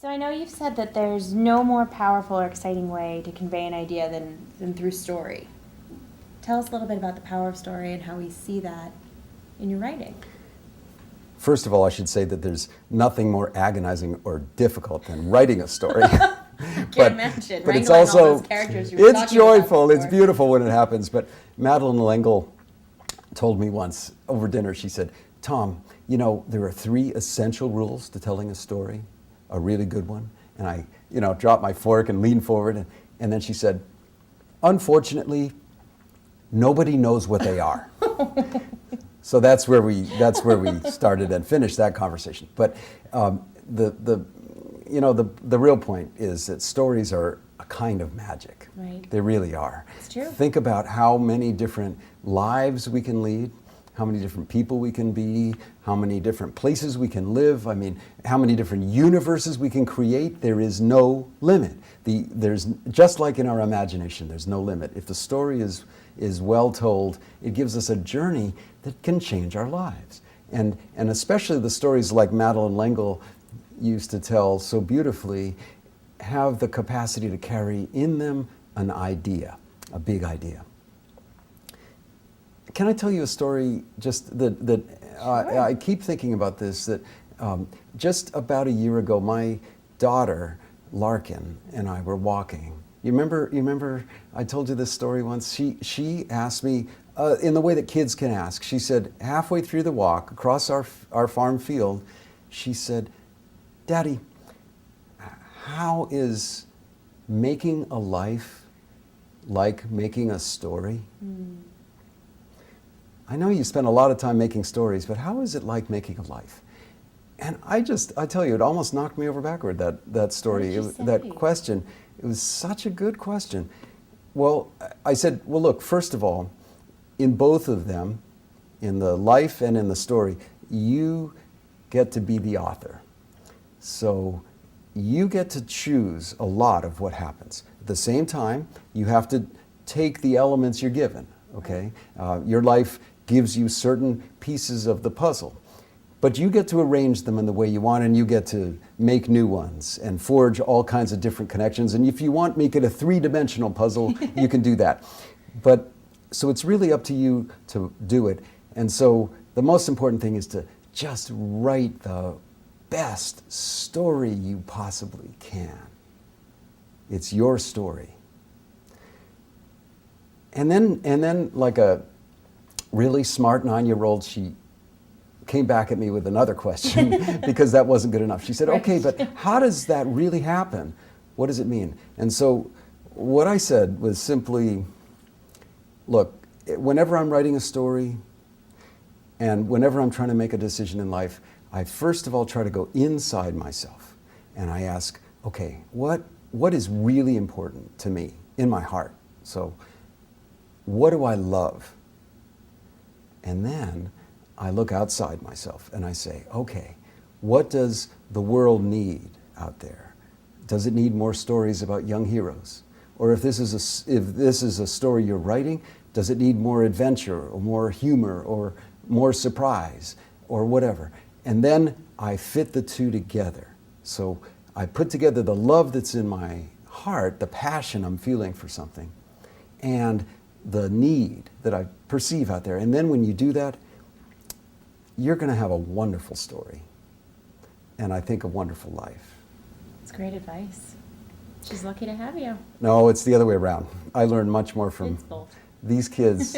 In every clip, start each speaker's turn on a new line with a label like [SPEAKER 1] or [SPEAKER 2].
[SPEAKER 1] So I know you've said that there's no more powerful or exciting way to convey an idea than through story. Tell us a little bit about the power of story and how we see that in your writing.
[SPEAKER 2] First of all, I should say that there's nothing more agonizing or difficult than writing a story.
[SPEAKER 1] Can't imagine,
[SPEAKER 2] but it's
[SPEAKER 1] wrangling all
[SPEAKER 2] also,
[SPEAKER 1] those characters you were
[SPEAKER 2] it's
[SPEAKER 1] talking about
[SPEAKER 2] joyful, it's
[SPEAKER 1] before.
[SPEAKER 2] beautiful when it happens. But Madeline L'Engle told me once over dinner, she said, Tom, you know, there are 3 essential rules to telling a story, a really good one. And I, dropped my fork and leaned forward. And then she said, unfortunately, nobody knows what they are. So that's where we started and finished that conversation. But the real point is that stories are a kind of magic.
[SPEAKER 1] Right.
[SPEAKER 2] They really are.
[SPEAKER 1] It's true.
[SPEAKER 2] Think about how many different lives we can lead, how many different people we can be, how many different places we can live. I mean, how many different universes we can create. There is no limit. There's just like in our imagination, there's no limit. If the story is well told, it gives us a journey that can change our lives. And especially the stories like Madeline L'Engle used to tell so beautifully have the capacity to carry in them an idea, a big idea. Can I tell you a story just that
[SPEAKER 1] Sure.
[SPEAKER 2] I keep thinking about this, that just about a year ago, my daughter, Larkin, and I were walking. You remember I told you this story once? She asked me, in the way that kids can ask, she said, halfway through the walk, across our farm field, she said, Daddy, how is making a life like making a story?
[SPEAKER 1] Mm.
[SPEAKER 2] I know you spend a lot of time making stories, but how is it like making a life? And I tell you, it almost knocked me over backward, that story, that question. It was such a good question. Well, I said, well, look, first of all, in both of them, in the life and in the story, you get to be the author. So you get to choose a lot of what happens. At the same time, you have to take the elements you're given, okay? Your life gives you certain pieces of the puzzle. But you get to arrange them in the way you want, and you get to make new ones and forge all kinds of different connections. And if you want, make it a 3-dimensional puzzle, you can do that. But so it's really up to you to do it. And so the most important thing is to just write the best story you possibly can. It's your story. And then like a really smart 9-year-old, she came back at me with another question because that wasn't good enough. She said, okay, but how does that really happen? What does it mean? And so what I said was simply, look, whenever I'm writing a story and whenever I'm trying to make a decision in life, I first of all try to go inside myself and I ask, okay, what is really important to me in my heart? So what do I love? And then I look outside myself and I say, okay, what does the world need out there? Does it need more stories about young heroes? Or if this is a story you're writing, does it need more adventure or more humor or more surprise or whatever? And then I fit the two together. So I put together the love that's in my heart, the passion I'm feeling for something, and the need that I perceive out there. And then when you do that, you're going to have a wonderful story. And I think a wonderful life.
[SPEAKER 1] It's great advice. She's lucky to have you.
[SPEAKER 2] No, it's the other way around. I learned much more from
[SPEAKER 1] It's both.
[SPEAKER 2] these kids.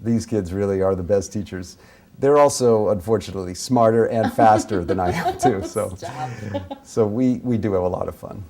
[SPEAKER 2] These kids really are the best teachers. They're also, unfortunately, smarter and faster than I am too. So we do have a lot of fun.